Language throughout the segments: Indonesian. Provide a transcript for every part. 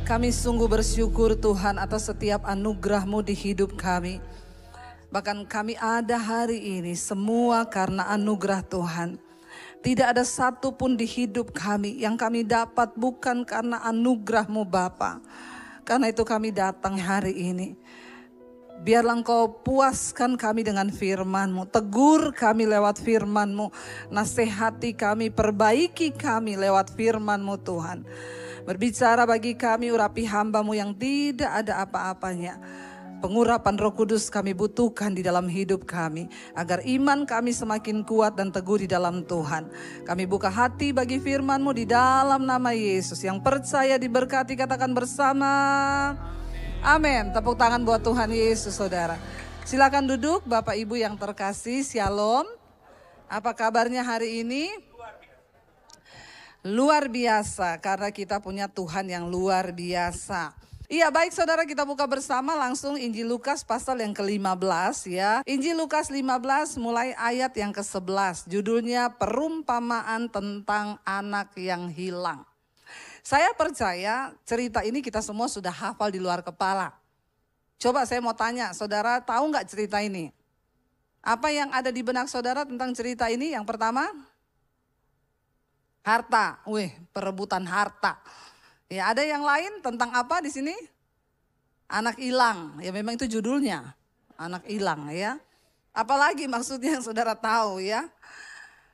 Kami sungguh bersyukur Tuhan atas setiap anugerah-Mu di hidup kami. Bahkan kami ada hari ini semua karena anugerah Tuhan. Tidak ada satupun di hidup kami yang kami dapat bukan karena anugerah-Mu Bapa. Karena itu kami datang hari ini. Biarlah Engkau puaskan kami dengan firman-Mu. Tegur kami lewat firman-Mu. Nasihati kami, perbaiki kami lewat firman-Mu Tuhan. Berbicara bagi kami, urapi hamba-Mu yang tidak ada apa-apanya. Pengurapan Roh Kudus kami butuhkan di dalam hidup kami. Agar iman kami semakin kuat dan teguh di dalam Tuhan. Kami buka hati bagi firman-Mu di dalam nama Yesus. Yang percaya diberkati katakan bersama. Amin. Tepuk tangan buat Tuhan Yesus saudara. Silakan duduk Bapak Ibu yang terkasih. Shalom. Apa kabarnya hari ini? Luar biasa karena kita punya Tuhan yang luar biasa. Iya baik saudara, kita buka bersama langsung Injil Lukas pasal yang ke-15 ya. Injil Lukas 15 mulai ayat yang ke-11. Judulnya perumpamaan tentang anak yang hilang. Saya percaya cerita ini kita semua sudah hafal di luar kepala. Coba saya mau tanya, saudara tahu nggak cerita ini? Apa yang ada di benak saudara tentang cerita ini? Yang pertama, harta. Perebutan harta. Ya, ada yang lain tentang apa di sini? Anak hilang. Ya memang itu judulnya. Anak hilang ya. Apalagi maksudnya yang saudara tahu ya.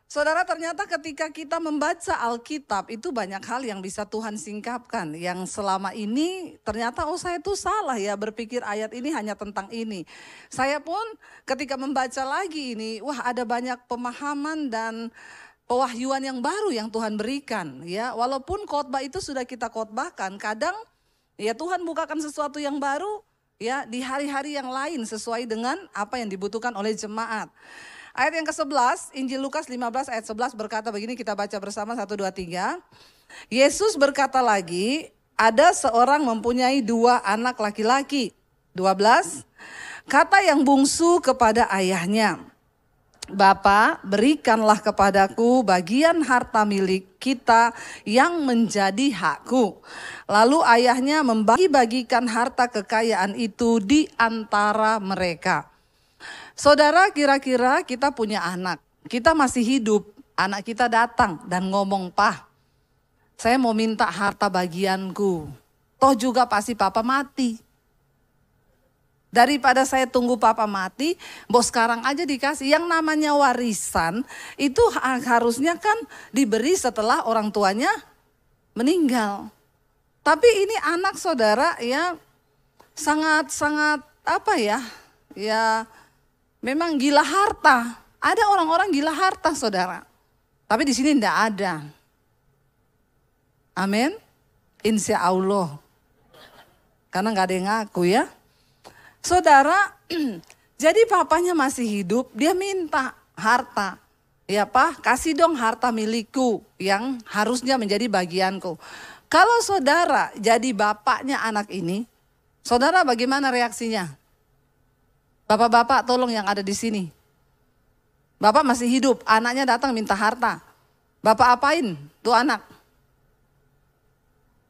Saudara, ternyata ketika kita membaca Alkitab itu banyak hal yang bisa Tuhan singkapkan. Yang selama ini ternyata saya tuh salah ya berpikir ayat ini hanya tentang ini. Saya pun ketika membaca lagi ini, ada banyak pemahaman dan pewahyuan yang baru yang Tuhan berikan ya. Walaupun khotbah itu sudah kita khotbahkan, kadang ya Tuhan bukakan sesuatu yang baru ya di hari-hari yang lain sesuai dengan apa yang dibutuhkan oleh jemaat. Ayat yang ke-11, Injil Lukas 15 ayat 11 berkata begini, kita baca bersama 1, 2, 3. Yesus berkata lagi, ada seorang mempunyai 2 anak laki-laki. 12, kata yang bungsu kepada ayahnya, Bapa, berikanlah kepadaku bagian harta milik kita yang menjadi hakku. Lalu ayahnya membagi-bagikan harta kekayaan itu di antara mereka. Saudara, kira-kira kita punya anak, kita masih hidup, anak kita datang dan ngomong, "Pak, saya mau minta harta bagianku. Toh juga pasti papa mati. Daripada saya tunggu papa mati, bos sekarang aja dikasih." Yang namanya warisan itu harusnya kan diberi setelah orang tuanya meninggal. Tapi ini anak saudara ya sangat-sangat ya memang gila harta. Ada orang-orang gila harta saudara. Tapi di sini tidak ada. Amin. Insya Allah. Karena nggak ada yang ngaku ya. Saudara, jadi papanya masih hidup, dia minta harta. Ya Pak, kasih dong harta milikku yang harusnya menjadi bagianku. Kalau saudara jadi bapaknya anak ini, saudara bagaimana reaksinya? Bapak-bapak tolong yang ada di sini. Bapak masih hidup, anaknya datang minta harta. Bapak apain tuh anak?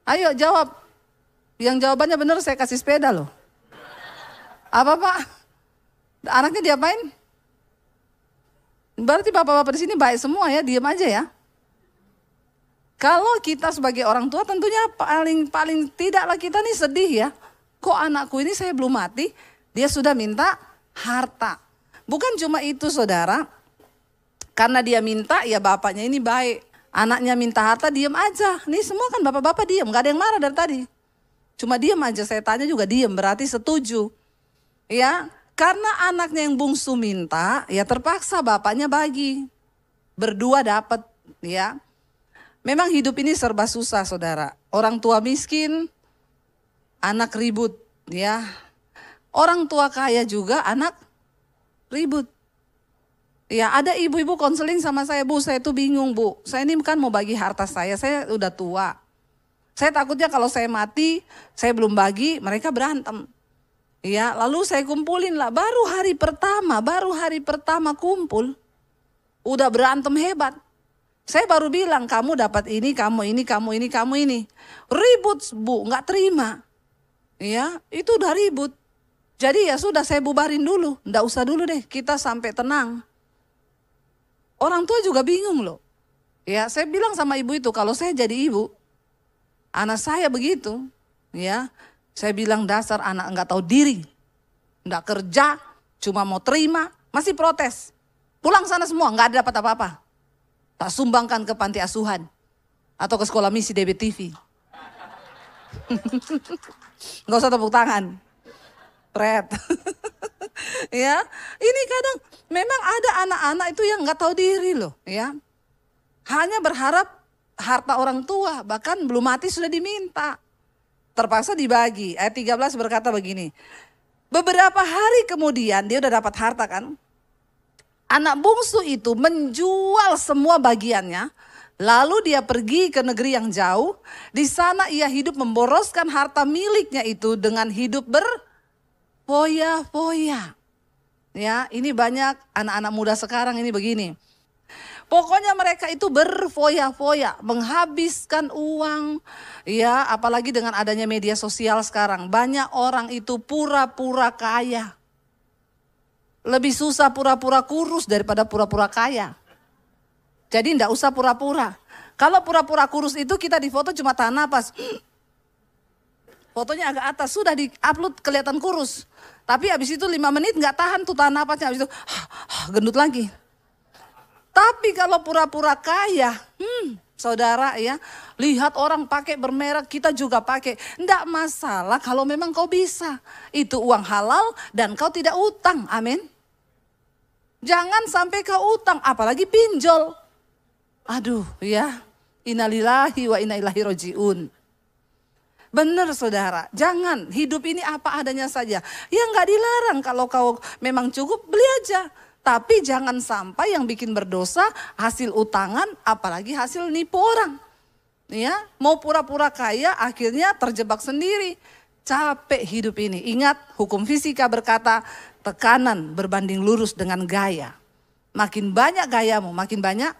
Ayo jawab. Yang jawabannya benar saya kasih sepeda loh. Apa Pak? Anaknya diapain? Berarti bapak-bapak di sini baik semua ya, diam aja ya. Kalau kita sebagai orang tua tentunya paling tidaklah kita nih sedih ya. Kok anakku ini saya belum mati, dia sudah minta harta. Bukan cuma itu saudara, karena dia minta ya bapaknya ini baik. Anaknya minta harta diam aja. Nih semua kan bapak-bapak diam, gak ada yang marah dari tadi. Cuma diam aja, saya tanya juga diam, berarti setuju. Ya, karena anaknya yang bungsu minta, ya terpaksa bapaknya bagi. Berdua dapat, ya. Memang hidup ini serba susah, saudara. Orang tua miskin, anak ribut, ya. Orang tua kaya juga, anak ribut. Ya, ada ibu-ibu konseling sama saya, Bu, saya tuh bingung, Bu. Saya ini kan mau bagi harta saya udah tua. Saya takutnya kalau saya mati, saya belum bagi, mereka berantem. Ya, lalu saya kumpulin lah, baru hari pertama kumpul, udah berantem hebat. Saya baru bilang kamu dapat ini, kamu ini, kamu ini, kamu ini. Ribut Bu, nggak terima. Ya, itu udah ribut. Jadi ya sudah saya bubarin dulu, nggak usah dulu deh, kita sampai tenang. Orang tua juga bingung loh. Ya, saya bilang sama ibu itu, kalau saya jadi ibu, anak saya begitu, ya, saya bilang dasar anak nggak tahu diri, nggak kerja, cuma mau terima, masih protes. Pulang sana semua, nggak ada dapat apa-apa. Tak sumbangkan ke panti asuhan atau ke sekolah misi DBTV. Nggak usah tepuk tangan. Pret. Ya, ini kadang memang ada anak-anak itu yang nggak tahu diri loh, ya. Hanya berharap harta orang tua, bahkan belum mati sudah diminta. Terpaksa dibagi. Ayat 13 berkata begini. Beberapa hari kemudian dia udah dapat harta kan. Anak bungsu itu menjual semua bagiannya, lalu dia pergi ke negeri yang jauh. Di sana ia hidup memboroskan harta miliknya itu dengan hidup berfoya-foya. Ya, ini banyak anak-anak muda sekarang ini begini. Pokoknya mereka itu berfoya-foya, menghabiskan uang. Ya, apalagi dengan adanya media sosial sekarang, banyak orang itu pura-pura kaya. Lebih susah pura-pura kurus daripada pura-pura kaya. Jadi enggak usah pura-pura. Kalau pura-pura kurus itu kita difoto cuma tahan napas. Fotonya agak atas, sudah di-upload kelihatan kurus. Tapi habis itu 5 menit enggak tahan tuh tahan napasnya. Habis itu gendut lagi. Tapi kalau pura-pura kaya, saudara ya, lihat orang pakai bermerek, kita juga pakai. Enggak masalah kalau memang kau bisa. Itu uang halal dan kau tidak utang, amin. Jangan sampai kau utang, apalagi pinjol. Aduh ya, innalillahi wa inna ilaihi rojiun. Benar saudara, jangan, hidup ini apa adanya saja. Ya nggak dilarang kalau kau memang cukup, beli aja. Tapi jangan sampai yang bikin berdosa hasil utangan, apalagi hasil nipu orang. Ya, mau pura-pura kaya akhirnya terjebak sendiri. Capek hidup ini. Ingat hukum fisika berkata tekanan berbanding lurus dengan gaya. Makin banyak gayamu, makin banyak.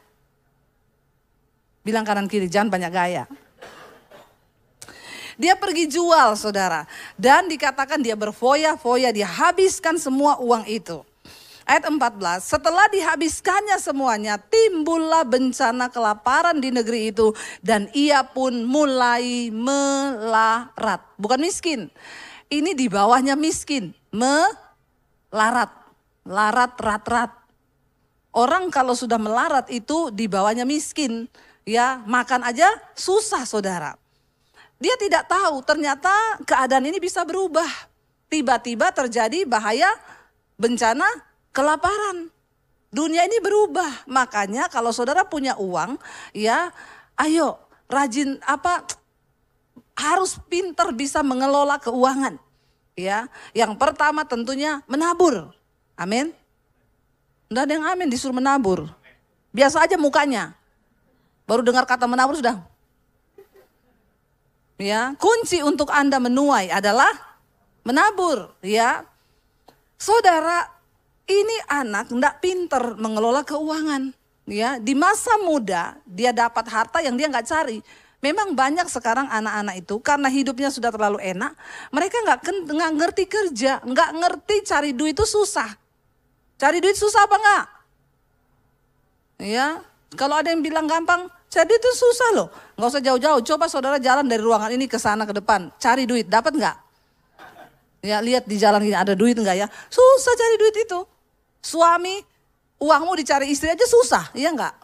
Bilang kanan kiri, jangan banyak gaya. Dia pergi jual saudara. Dan dikatakan dia berfoya-foya, dia habiskan semua uang itu. Ayat 14, setelah dihabiskannya semuanya, timbullah bencana kelaparan di negeri itu. Dan ia pun mulai melarat. Bukan miskin, ini di bawahnya miskin. Melarat, larat, rat-rat. Orang kalau sudah melarat itu di bawahnya miskin. Ya, makan aja susah saudara. Dia tidak tahu ternyata keadaan ini bisa berubah. Tiba-tiba terjadi bahaya bencana kelaparan. Dunia ini berubah. Makanya kalau saudara punya uang, ya ayo rajin harus pintar bisa mengelola keuangan. Ya, yang pertama tentunya menabur. Amin. Enggak ada yang amin, disuruh menabur. Biasa aja mukanya. Baru dengar kata menabur sudah. Ya, kunci untuk Anda menuai adalah menabur, ya. Saudara, ini anak enggak pinter mengelola keuangan, ya. Di masa muda dia dapat harta yang dia enggak cari. Memang banyak sekarang anak-anak itu karena hidupnya sudah terlalu enak, mereka enggak ngerti kerja, enggak ngerti cari duit itu susah. Cari duit susah apa enggak? Ya, kalau ada yang bilang gampang, cari duit itu susah loh. Enggak usah jauh-jauh, coba saudara jalan dari ruangan ini ke sana ke depan, cari duit, dapat enggak? Ya, lihat di jalan ini ada duit enggak ya? Susah cari duit itu. Suami, uangmu dicari istri aja susah, iya enggak?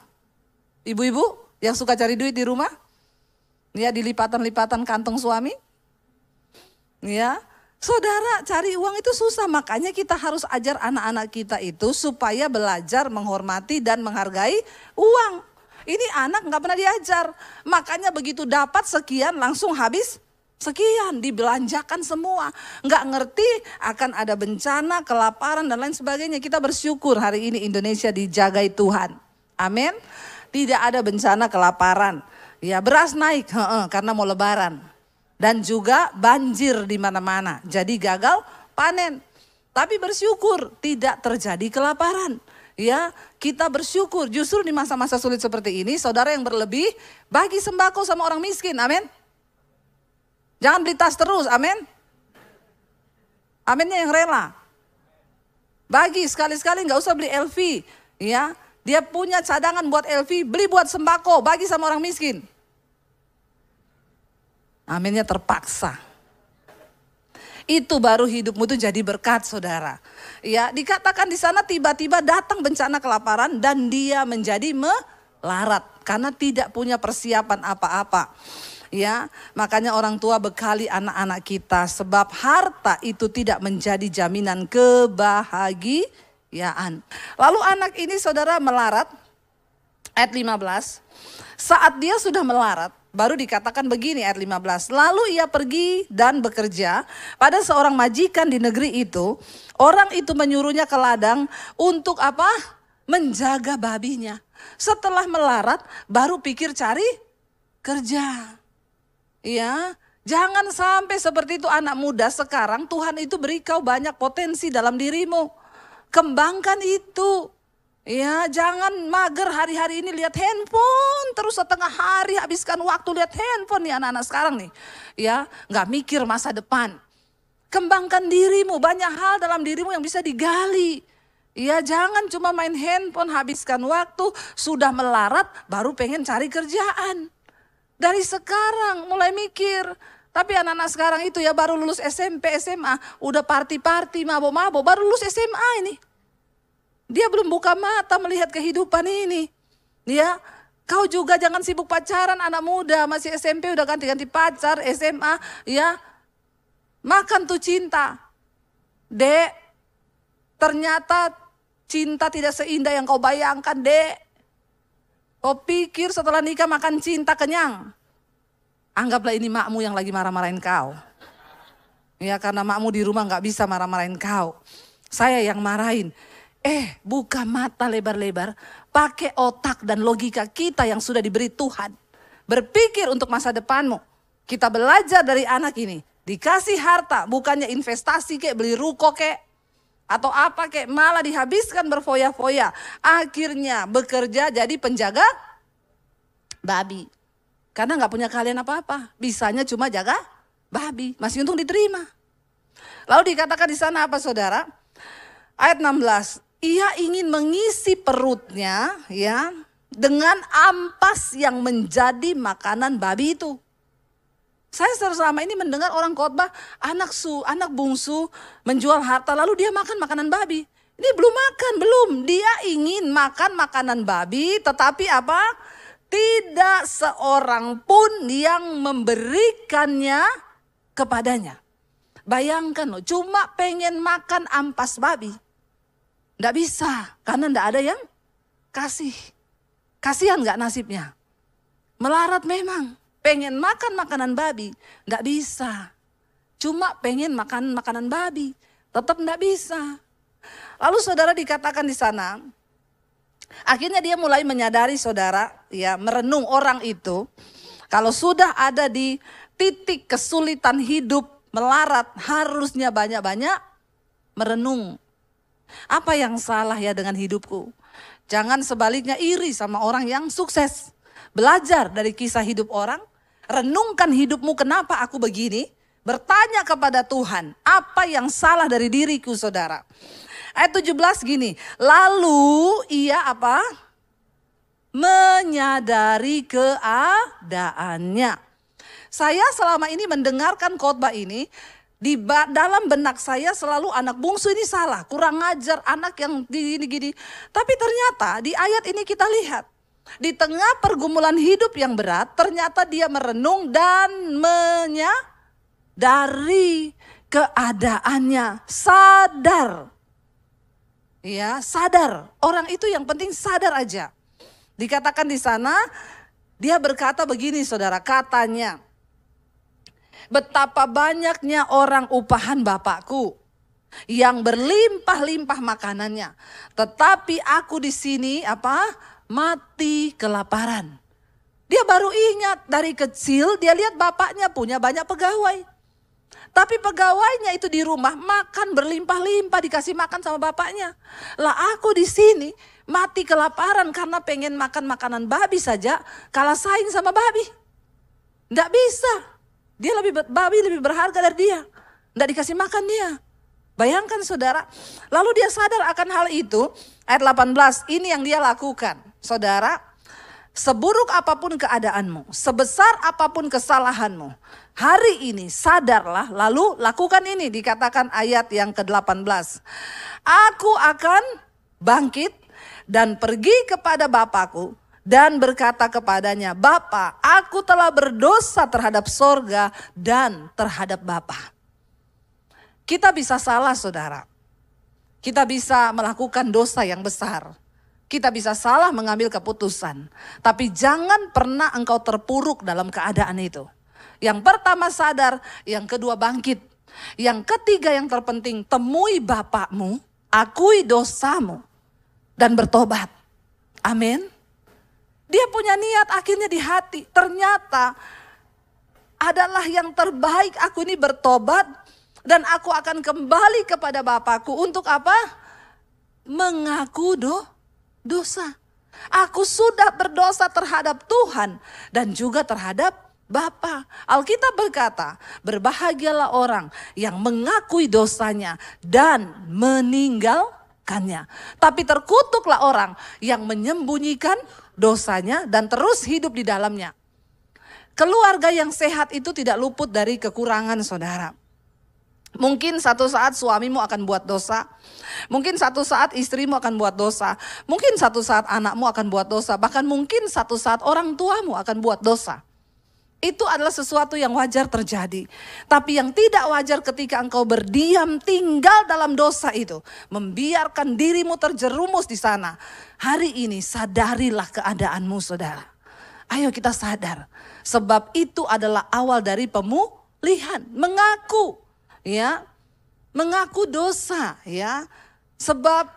Ibu-ibu yang suka cari duit di rumah? Ya, di lipatan-lipatan kantong suami? Ya, saudara cari uang itu susah, makanya kita harus ajar anak-anak kita itu supaya belajar menghormati dan menghargai uang. Ini anak nggak pernah diajar, makanya begitu dapat sekian langsung habis sekian, dibelanjakan semua. Nggak ngerti akan ada bencana, kelaparan dan lain sebagainya. Kita bersyukur hari ini Indonesia dijagai Tuhan. Amin. Tidak ada bencana kelaparan. Ya, beras naik karena mau lebaran. Dan juga banjir di mana-mana. Jadi gagal panen. Tapi bersyukur tidak terjadi kelaparan. Ya, kita bersyukur justru di masa-masa sulit seperti ini, saudara yang berlebih, bagi sembako sama orang miskin, amin. Jangan beli tas terus, amin. Aminnya yang rela. Bagi sekali-sekali nggak usah beli LV, ya. Dia punya cadangan buat LV, beli buat sembako, bagi sama orang miskin. Aminnya terpaksa. Itu baru hidupmu itu jadi berkat, saudara. Ya, dikatakan di sana tiba-tiba datang bencana kelaparan dan dia menjadi melarat karena tidak punya persiapan apa-apa. Ya, makanya orang tua bekali anak-anak kita sebab harta itu tidak menjadi jaminan kebahagiaan. Lalu anak ini saudara melarat, ayat 15. Saat dia sudah melarat, baru dikatakan begini ayat 15. Lalu ia pergi dan bekerja pada seorang majikan di negeri itu. Orang itu menyuruhnya ke ladang untuk apa? Menjaga babinya. Setelah melarat baru pikir cari kerja. Ya, jangan sampai seperti itu anak muda sekarang. Tuhan itu beri kau banyak potensi dalam dirimu. Kembangkan itu. Ya, jangan mager hari-hari ini lihat handphone terus setengah hari habiskan waktu lihat handphone nih anak-anak sekarang nih. Ya, nggak mikir masa depan. Kembangkan dirimu, banyak hal dalam dirimu yang bisa digali. Ya, jangan cuma main handphone habiskan waktu, sudah melarat baru pengen cari kerjaan. Dari sekarang mulai mikir. Tapi anak-anak sekarang itu ya baru lulus SMP, SMA, udah party-party, mabok-mabok, baru lulus SMA ini. Dia belum buka mata melihat kehidupan ini. Ya, kau juga jangan sibuk pacaran anak muda, masih SMP udah ganti-ganti pacar, SMA, ya. Makan tuh cinta. Dek, ternyata cinta tidak seindah yang kau bayangkan, Dek. Kau pikir setelah nikah makan cinta kenyang. Anggaplah ini makmu yang lagi marah-marahin kau. Ya, karena makmu di rumah gak bisa marah-marahin kau. Saya yang marahin. Buka mata lebar-lebar, pakai otak dan logika kita yang sudah diberi Tuhan. Berpikir untuk masa depanmu. Kita belajar dari anak ini. Dikasih harta, bukannya investasi kek, beli ruko kek. Atau apa kek, malah dihabiskan berfoya-foya. Akhirnya bekerja jadi penjaga babi. Karena gak punya kalian apa-apa. Bisanya cuma jaga babi. Masih untung diterima. Lalu dikatakan di sana apa saudara? Ayat 16. Ia ingin mengisi perutnya ya dengan ampas yang menjadi makanan babi itu. Saya selama ini mendengar orang khotbah anak bungsu menjual harta lalu dia makan makanan babi. Ini belum makan, belum. Dia ingin makan makanan babi tetapi apa? Tidak seorang pun yang memberikannya kepadanya. Bayangkan loh, cuma pengen makan ampas babi. Nggak bisa, karena nggak ada yang kasih. Kasihan nggak nasibnya? Melarat memang, pengen makan makanan babi, nggak bisa. Cuma pengen makan makanan babi, tetap nggak bisa. Lalu saudara dikatakan di sana, akhirnya dia mulai menyadari saudara, ya merenung orang itu. Kalau sudah ada di titik kesulitan hidup, melarat, harusnya banyak-banyak merenung. Apa yang salah ya dengan hidupku? Jangan sebaliknya iri sama orang yang sukses. Belajar dari kisah hidup orang. Renungkan hidupmu, kenapa aku begini? Bertanya kepada Tuhan, apa yang salah dari diriku saudara? Ayat 17 gini, lalu ia apa? Menyadari keadaannya. Saya selama ini mendengarkan khotbah ini, di dalam benak saya selalu anak bungsu ini salah, kurang ngajar, anak yang gini-gini. Tapi ternyata di ayat ini kita lihat, di tengah pergumulan hidup yang berat, ternyata dia merenung dan menyadari keadaannya, sadar. Ya, sadar. Orang itu yang penting sadar aja. Dikatakan di sana, dia berkata begini saudara, katanya, betapa banyaknya orang upahan Bapakku yang berlimpah-limpah makanannya, tetapi aku di sini apa? Mati kelaparan. Dia baru ingat dari kecil dia lihat bapaknya punya banyak pegawai. Tapi pegawainya itu di rumah makan berlimpah-limpah, dikasih makan sama bapaknya. Lah aku di sini mati kelaparan karena pengen makan makanan babi saja, kalah saing sama babi. Nggak bisa. Babi lebih berharga dari dia. Nggak dikasih makan dia. Bayangkan saudara. Lalu dia sadar akan hal itu. Ayat 18, ini yang dia lakukan. Saudara, seburuk apapun keadaanmu, sebesar apapun kesalahanmu, hari ini sadarlah lalu lakukan ini. Dikatakan ayat yang ke-18. Aku akan bangkit dan pergi kepada Bapakku dan berkata kepadanya, Bapa, aku telah berdosa terhadap sorga dan terhadap Bapa. Kita bisa salah saudara. Kita bisa melakukan dosa yang besar. Kita bisa salah mengambil keputusan. Tapi jangan pernah engkau terpuruk dalam keadaan itu. Yang pertama sadar, yang kedua bangkit. Yang ketiga yang terpenting, temui Bapakmu, akui dosamu, dan bertobat. Amin. Dia punya niat akhirnya di hati. Ternyata adalah yang terbaik, aku ini bertobat. Dan aku akan kembali kepada Bapakku untuk apa? Mengaku dosa. Aku sudah berdosa terhadap Tuhan dan juga terhadap Bapa. Alkitab berkata, berbahagialah orang yang mengakui dosanya dan meninggalkannya. Tapi terkutuklah orang yang menyembunyikan dosanya dan terus hidup di dalamnya. Keluarga yang sehat itu tidak luput dari kekurangan saudara. Mungkin satu saat suamimu akan buat dosa. Mungkin satu saat istrimu akan buat dosa. Mungkin satu saat anakmu akan buat dosa. Bahkan mungkin satu saat orang tuamu akan buat dosa. Itu adalah sesuatu yang wajar terjadi. Tapi yang tidak wajar ketika engkau berdiam tinggal dalam dosa itu. Membiarkan dirimu terjerumus di sana. Hari ini sadarilah keadaanmu saudara. Ayo kita sadar. Sebab itu adalah awal dari pemulihan. Mengaku. Ya, mengaku dosa ya. Sebab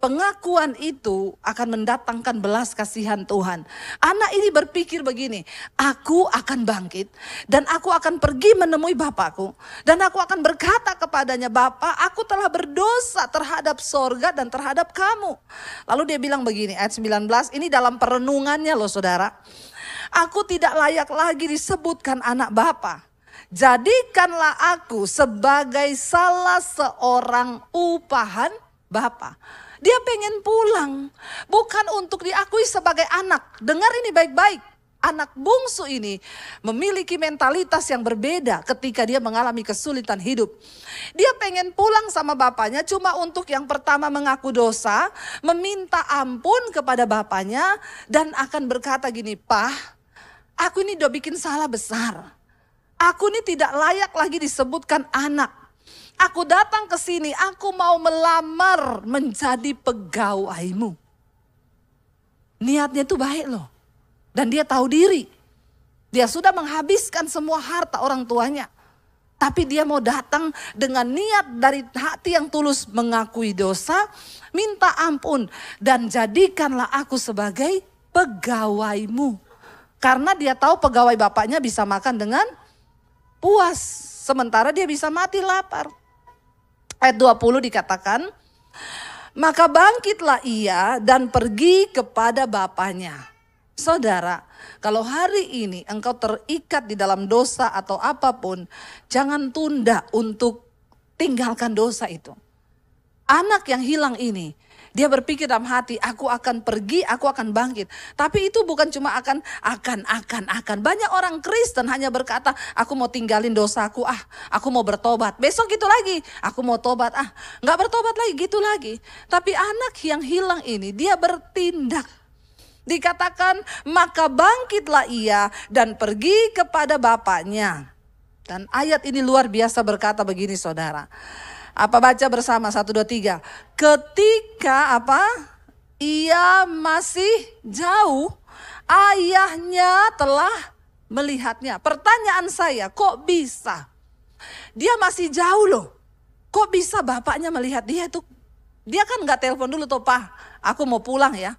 pengakuan itu akan mendatangkan belas kasihan Tuhan. Anak ini berpikir begini, aku akan bangkit dan aku akan pergi menemui Bapakku. Dan aku akan berkata kepadanya, Bapa, aku telah berdosa terhadap sorga dan terhadap kamu. Lalu dia bilang begini, ayat 19, ini dalam perenungannya loh saudara. Aku tidak layak lagi disebutkan anak Bapa. Jadikanlah aku sebagai salah seorang upahan Bapa. Dia pengen pulang. Bukan untuk diakui sebagai anak. Dengar ini baik-baik. Anak bungsu ini memiliki mentalitas yang berbeda ketika dia mengalami kesulitan hidup. Dia pengen pulang sama bapaknya cuma untuk yang pertama mengaku dosa. Meminta ampun kepada bapaknya. Dan akan berkata gini, Pak, aku ini udah bikin salah besar. Aku ini tidak layak lagi disebutkan anak. Aku datang ke sini, aku mau melamar menjadi pegawaimu. Niatnya itu baik loh. Dan dia tahu diri. Dia sudah menghabiskan semua harta orang tuanya. Tapi dia mau datang dengan niat dari hati yang tulus mengakui dosa. Minta ampun dan jadikanlah aku sebagai pegawaimu. Karena dia tahu pegawai bapaknya bisa makan dengan puas, sementara dia bisa mati lapar. Ayat 20 dikatakan, maka bangkitlah ia dan pergi kepada bapaknya. Saudara, kalau hari ini engkau terikat di dalam dosa atau apapun, jangan tunda untuk tinggalkan dosa itu. Anak yang hilang ini, dia berpikir dalam hati, aku akan pergi, aku akan bangkit. Tapi itu bukan cuma akan. Banyak orang Kristen hanya berkata, aku mau tinggalin dosaku, aku mau bertobat. Besok gitu lagi, aku mau tobat, nggak bertobat lagi, gitu lagi. Tapi anak yang hilang ini, dia bertindak. Dikatakan, maka bangkitlah ia dan pergi kepada bapaknya. Dan ayat ini luar biasa berkata begini saudara. Apa baca bersama 1, 2, 3. Ketika ia masih jauh, ayahnya telah melihatnya. Pertanyaan saya, kok bisa? Dia masih jauh loh. Kok bisa bapaknya melihat dia tuh? Dia kan gak telepon dulu tuh, Pak, aku mau pulang ya.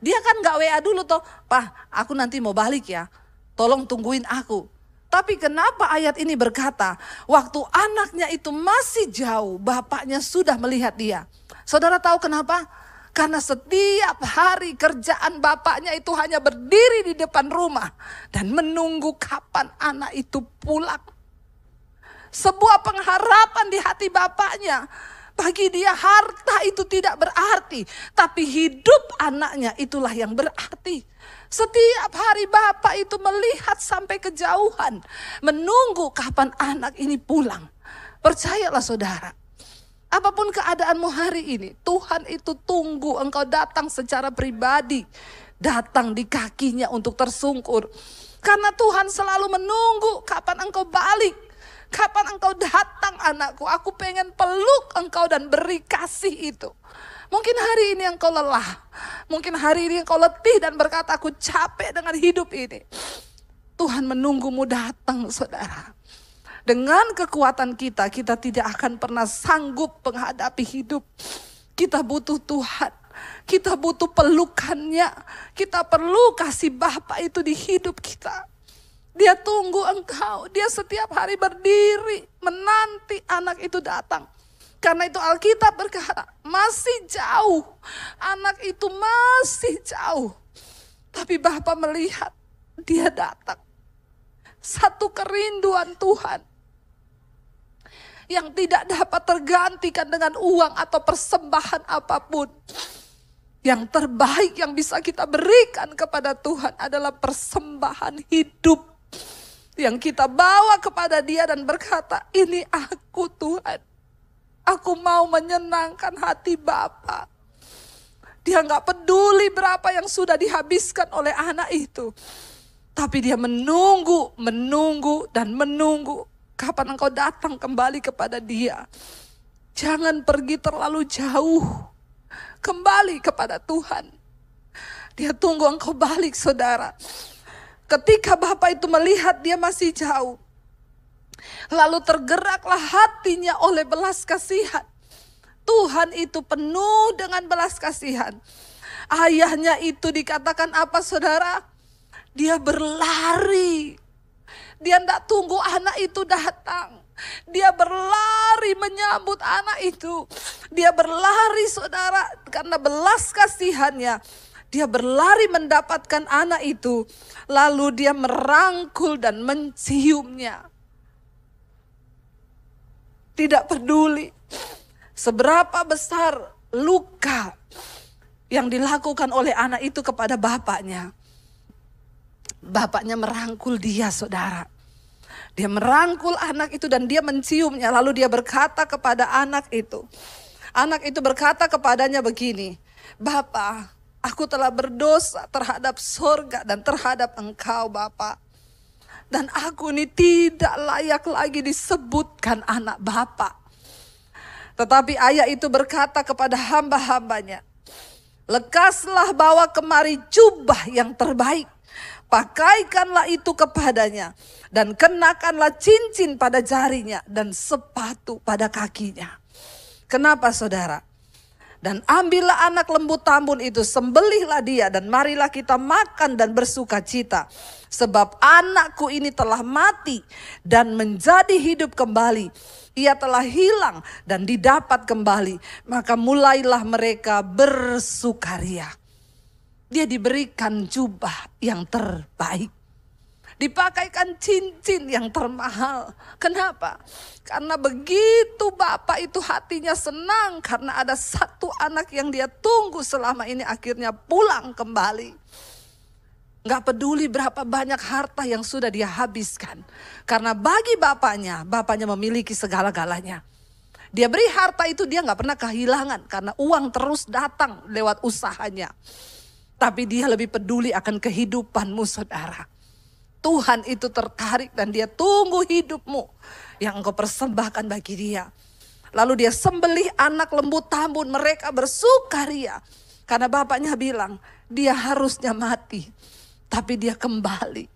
Dia kan gak WA dulu tuh, Pak, aku nanti mau balik ya. Tolong tungguin aku. Tapi kenapa ayat ini berkata, waktu anaknya itu masih jauh, bapaknya sudah melihat dia. Saudara tahu kenapa? Karena setiap hari kerjaan bapaknya itu hanya berdiri di depan rumah dan menunggu kapan anak itu pulang. Sebuah pengharapan di hati bapaknya. Bagi dia harta itu tidak berarti, tapi hidup anaknya itulah yang berarti. Setiap hari bapak itu melihat sampai kejauhan, menunggu kapan anak ini pulang. Percayalah saudara, apapun keadaanmu hari ini, Tuhan itu tunggu engkau datang secara pribadi, datang di kakinya untuk tersungkur. Karena Tuhan selalu menunggu kapan engkau balik. Kapan engkau datang anakku, aku pengen peluk engkau dan beri kasih itu. Mungkin hari ini engkau lelah, mungkin hari ini engkau letih dan berkata aku capek dengan hidup ini. Tuhan menunggumu datang saudara. Dengan kekuatan kita, kita tidak akan pernah sanggup menghadapi hidup. Kita butuh Tuhan, kita butuh pelukannya, kita perlu kasih Bapa itu di hidup kita. Dia tunggu engkau, dia setiap hari berdiri menanti anak itu datang. Karena itu Alkitab berkata, masih jauh, anak itu masih jauh. Tapi Bapa melihat dia datang. Satu kerinduan Tuhan yang tidak dapat tergantikan dengan uang atau persembahan apapun. Yang terbaik yang bisa kita berikan kepada Tuhan adalah persembahan hidup. Yang kita bawa kepada dia dan berkata, ini aku Tuhan. Aku mau menyenangkan hati Bapa. Dia gak peduli berapa yang sudah dihabiskan oleh anak itu. Tapi dia menunggu, dan menunggu. Kapan engkau datang kembali kepada dia. Jangan pergi terlalu jauh. Kembali kepada Tuhan. Dia tunggu engkau balik saudara. Ketika Bapak itu melihat dia masih jauh. Lalu tergeraklah hatinya oleh belas kasihan. Tuhan itu penuh dengan belas kasihan. Ayahnya itu dikatakan apa saudara? Dia berlari. Dia tidak tunggu anak itu datang. Dia berlari menyambut anak itu. Dia berlari saudara karena belas kasihannya. Dia berlari mendapatkan anak itu. Lalu dia merangkul dan menciumnya. Tidak peduli seberapa besar luka yang dilakukan oleh anak itu kepada bapaknya. Bapaknya merangkul dia saudara. Dia merangkul anak itu dan dia menciumnya. Lalu dia berkata kepada anak itu. Anak itu berkata kepadanya begini. Bapa, aku telah berdosa terhadap sorga dan terhadap engkau Bapa. Dan aku ini tidak layak lagi disebutkan anak Bapa. Tetapi ayah itu berkata kepada hamba-hambanya. Lekaslah bawa kemari jubah yang terbaik. Pakaikanlah itu kepadanya. Dan kenakanlah cincin pada jarinya dan sepatu pada kakinya. Kenapa saudara? Dan ambillah anak lembu tambun itu, sembelihlah dia dan marilah kita makan dan bersuka cita. Sebab anakku ini telah mati dan menjadi hidup kembali. Ia telah hilang dan didapat kembali. Maka mulailah mereka bersukaria. Dia diberikan jubah yang terbaik. Dipakaikan cincin yang termahal. Kenapa? Karena begitu Bapak itu hatinya senang. Karena ada satu anak yang dia tunggu selama ini akhirnya pulang kembali. Gak peduli berapa banyak harta yang sudah dia habiskan. Karena bagi bapaknya memiliki segala-galanya. Dia beri harta itu dia gak pernah kehilangan. Karena uang terus datang lewat usahanya. Tapi dia lebih peduli akan kehidupanmu saudara. Tuhan itu tertarik dan dia tunggu hidupmu yang engkau persembahkan bagi dia. Lalu dia sembelih anak lembu tambun, mereka bersukaria. Karena bapaknya bilang dia harusnya mati. Tapi dia kembali.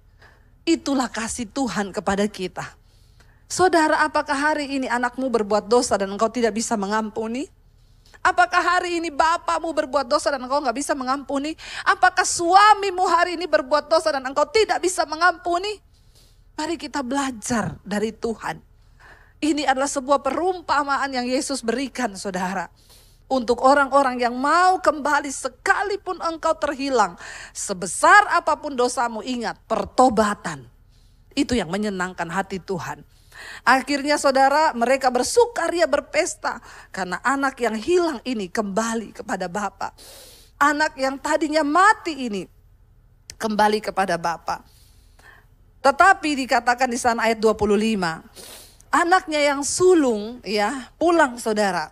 Itulah kasih Tuhan kepada kita. Saudara, apakah hari ini anakmu berbuat dosa dan engkau tidak bisa mengampuni? Apakah hari ini bapamu berbuat dosa dan engkau gak bisa mengampuni? Apakah suamimu hari ini berbuat dosa dan engkau tidak bisa mengampuni? Mari kita belajar dari Tuhan. Ini adalah sebuah perumpamaan yang Yesus berikan, saudara. Untuk orang-orang yang mau kembali sekalipun engkau terhilang. Sebesar apapun dosamu, ingat, pertobatan. Itu yang menyenangkan hati Tuhan. Akhirnya saudara, mereka bersukaria berpesta. Karena anak yang hilang ini kembali kepada Bapa. Anak yang tadinya mati ini kembali kepada Bapa. Tetapi dikatakan di sana ayat 25. Anaknya yang sulung ya pulang, saudara.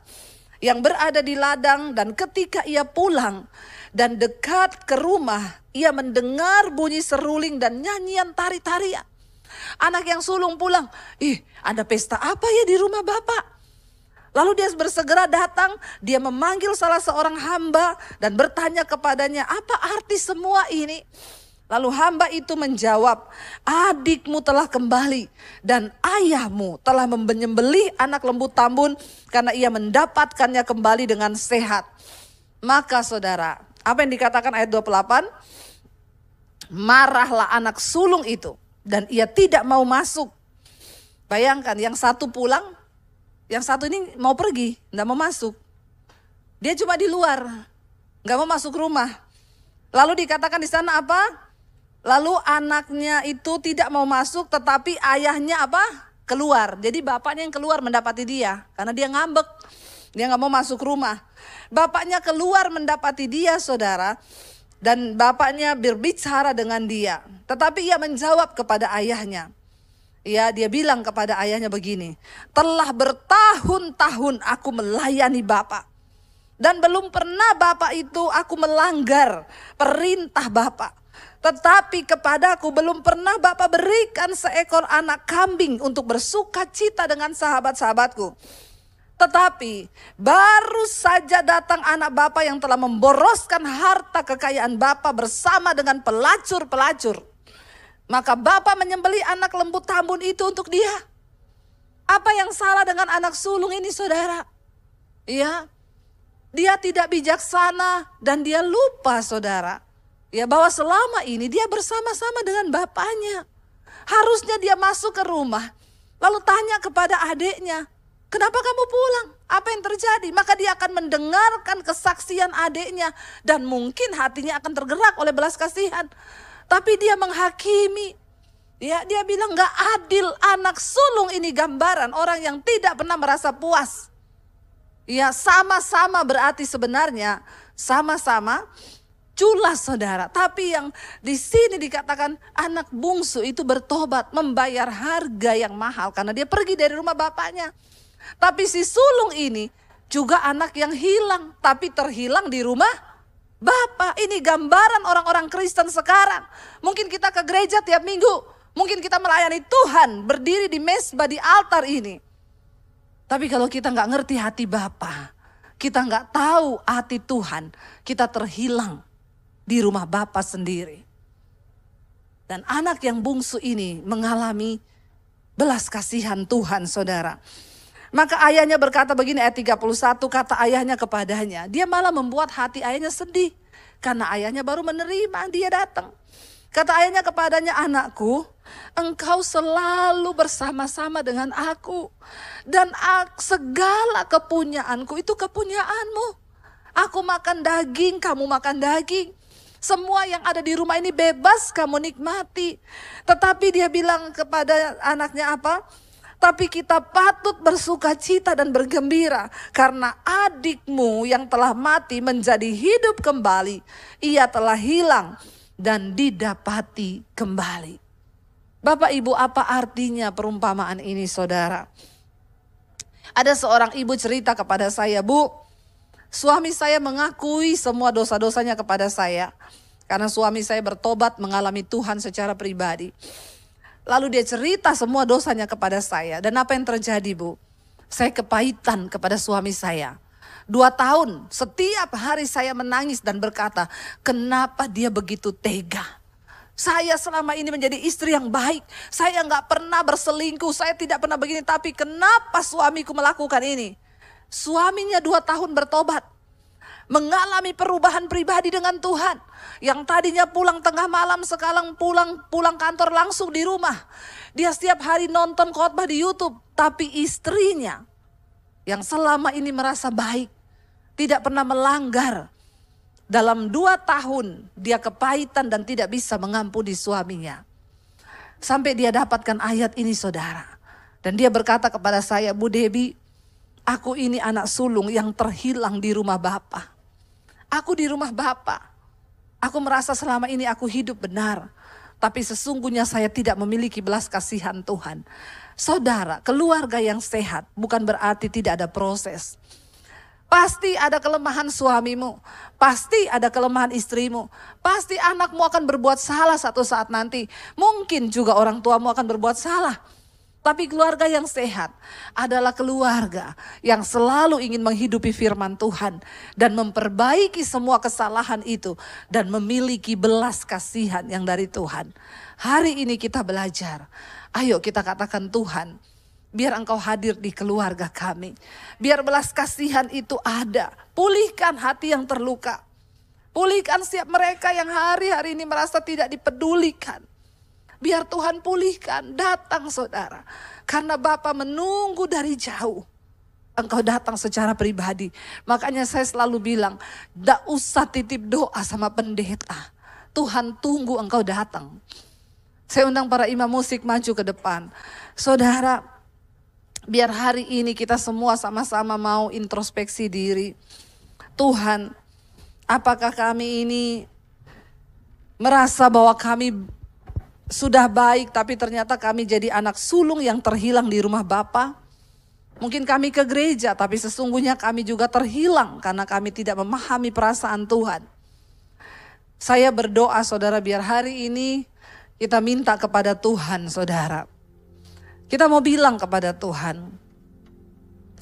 Yang berada di ladang, dan ketika ia pulang dan dekat ke rumah, ia mendengar bunyi seruling dan nyanyian tari-tarian. Anak yang sulung pulang, ada pesta apa ya di rumah bapak? Lalu dia bersegera datang, dia memanggil salah seorang hamba dan bertanya kepadanya, apa arti semua ini? Lalu hamba itu menjawab, adikmu telah kembali dan ayahmu telah menyembelih anak lembu tambun karena ia mendapatkannya kembali dengan sehat. Maka saudara, apa yang dikatakan ayat 28? Marahlah anak sulung itu dan ia tidak mau masuk. Bayangkan, yang satu pulang, yang satu ini mau pergi, tidak mau masuk. Dia cuma di luar, nggak mau masuk rumah. Lalu dikatakan di sana apa? Lalu anaknya itu tidak mau masuk, tetapi ayahnya apa? Keluar. Jadi bapaknya yang keluar mendapati dia. Karena dia ngambek. Dia gak mau masuk rumah. Bapaknya keluar mendapati dia, saudara. Dan bapaknya berbicara dengan dia. Tetapi ia menjawab kepada ayahnya. Ya, dia bilang kepada ayahnya begini. Telah bertahun-tahun aku melayani bapak. Dan belum pernah bapak itu aku melanggar perintah bapak. Tetapi kepadaku belum pernah Bapak berikan seekor anak kambing untuk bersuka cita dengan sahabat-sahabatku. Tetapi baru saja datang anak Bapak yang telah memboroskan harta kekayaan Bapak bersama dengan pelacur-pelacur. Maka Bapak menyembelih anak lembu tambun itu untuk dia. Apa yang salah dengan anak sulung ini, saudara? Ya, dia tidak bijaksana dan dia lupa, saudara. Ya, bahwa selama ini dia bersama-sama dengan bapaknya. Harusnya dia masuk ke rumah, lalu tanya kepada adiknya, kenapa kamu pulang? Apa yang terjadi? Maka dia akan mendengarkan kesaksian adiknya. Dan mungkin hatinya akan tergerak oleh belas kasihan. Tapi dia menghakimi. Ya, dia bilang gak adil, anak sulung ini gambaran orang yang tidak pernah merasa puas. Ya, sama-sama berarti sebenarnya sama-sama culas, saudara. Tapi yang di sini dikatakan anak bungsu itu bertobat, membayar harga yang mahal karena dia pergi dari rumah bapaknya. Tapi si sulung ini juga anak yang hilang, tapi terhilang di rumah bapak. Ini gambaran orang-orang Kristen sekarang. Mungkin kita ke gereja tiap minggu, mungkin kita melayani Tuhan, berdiri di mezbah di altar ini. Tapi kalau kita nggak ngerti hati Bapa, kita nggak tahu hati Tuhan, kita terhilang di rumah Bapa sendiri. Dan anak yang bungsu ini mengalami belas kasihan Tuhan, saudara. Maka ayahnya berkata begini, ayat 31, kata ayahnya kepadanya. Dia malah membuat hati ayahnya sedih. Karena ayahnya baru menerima, dia datang. Kata ayahnya kepadanya, anakku, engkau selalu bersama-sama dengan aku. Dan segala kepunyaanku itu kepunyaanmu. Aku makan daging, kamu makan daging. Semua yang ada di rumah ini bebas kamu nikmati. Tetapi dia bilang kepada anaknya apa? Tapi kita patut bersuka cita dan bergembira. Karena adikmu yang telah mati menjadi hidup kembali. Ia telah hilang dan didapati kembali. Bapak Ibu, apa artinya perumpamaan ini, saudara? Ada seorang ibu cerita kepada saya, Bu, suami saya mengakui semua dosa-dosanya kepada saya. Karena suami saya bertobat mengalami Tuhan secara pribadi. Lalu dia cerita semua dosanya kepada saya. Dan apa yang terjadi, Bu? Saya kepahitan kepada suami saya. 2 tahun setiap hari saya menangis dan berkata, kenapa dia begitu tega? Saya selama ini menjadi istri yang baik. Saya gak pernah berselingkuh. Saya tidak pernah begini. Tapi kenapa suamiku melakukan ini? Suaminya 2 tahun bertobat. mengalami perubahan pribadi dengan Tuhan. Yang tadinya pulang tengah malam, sekarang pulang kantor langsung di rumah. Dia setiap hari nonton khotbah di YouTube. Tapi istrinya yang selama ini merasa baik, tidak pernah melanggar. Dalam 2 tahun dia kepahitan dan tidak bisa mengampuni suaminya. Sampai dia dapatkan ayat ini saudara. Dan dia berkata kepada saya, Bu Debbie, aku ini anak sulung yang terhilang di rumah Bapa. Aku di rumah Bapa. Aku merasa selama ini aku hidup benar. Tapi sesungguhnya saya tidak memiliki belas kasihan Tuhan. Saudara, keluarga yang sehat bukan berarti tidak ada proses. Pasti ada kelemahan suamimu. Pasti ada kelemahan istrimu. Pasti anakmu akan berbuat salah satu saat nanti. Mungkin juga orang tuamu akan berbuat salah. Tapi keluarga yang sehat adalah keluarga yang selalu ingin menghidupi firman Tuhan. Dan memperbaiki semua kesalahan itu. Dan memiliki belas kasihan yang dari Tuhan. Hari ini kita belajar. Ayo kita katakan, Tuhan, biar Engkau hadir di keluarga kami. Biar belas kasihan itu ada. Pulihkan hati yang terluka. Pulihkan setiap mereka yang hari-hari ini merasa tidak dipedulikan. Biar Tuhan pulihkan. Datang saudara. Karena Bapa menunggu dari jauh. Engkau datang secara pribadi. Makanya saya selalu bilang, tidak usah titip doa sama pendeta. Tuhan tunggu engkau datang. Saya undang para imam musik maju ke depan. Saudara, biar hari ini kita semua sama-sama mau introspeksi diri. Tuhan, apakah kami ini merasa bahwa kami sudah baik tapi ternyata kami jadi anak sulung yang terhilang di rumah Bapa? Mungkin kami ke gereja tapi sesungguhnya kami juga terhilang karena kami tidak memahami perasaan Tuhan. Saya berdoa saudara, biar hari ini kita minta kepada Tuhan saudara. Kita mau bilang kepada Tuhan,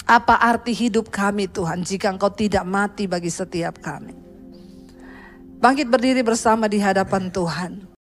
apa arti hidup kami Tuhan jika Engkau tidak mati bagi setiap kami. Bangkit berdiri bersama di hadapan Tuhan.